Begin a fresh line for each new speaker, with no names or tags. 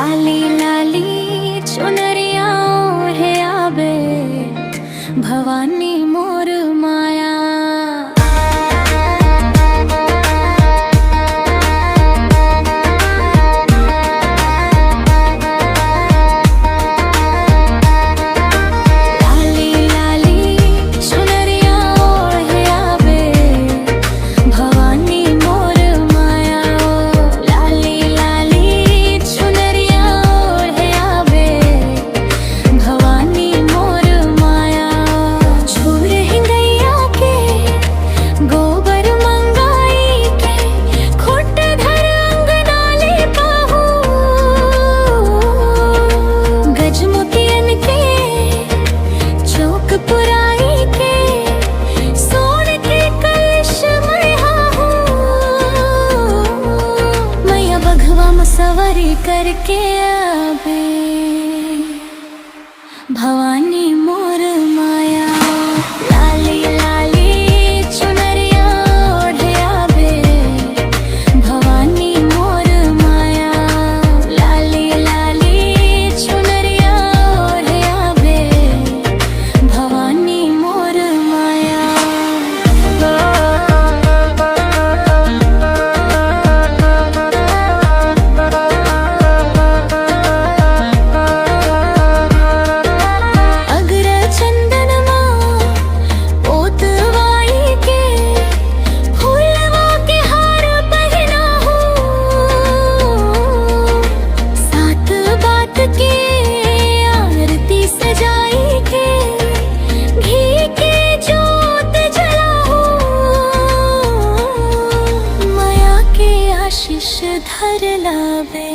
लाली लाली चुनरिया ओढ़े आवे भवानी मोर माया। सवारी करके आवे भवानी मोर माया। लाली लाली चुनरिया ओढ़े आवे भवानी मोर माया। लाली लाली चुनरिया ओढ़े आवे भवानी मोर माया। आशीष धर लावे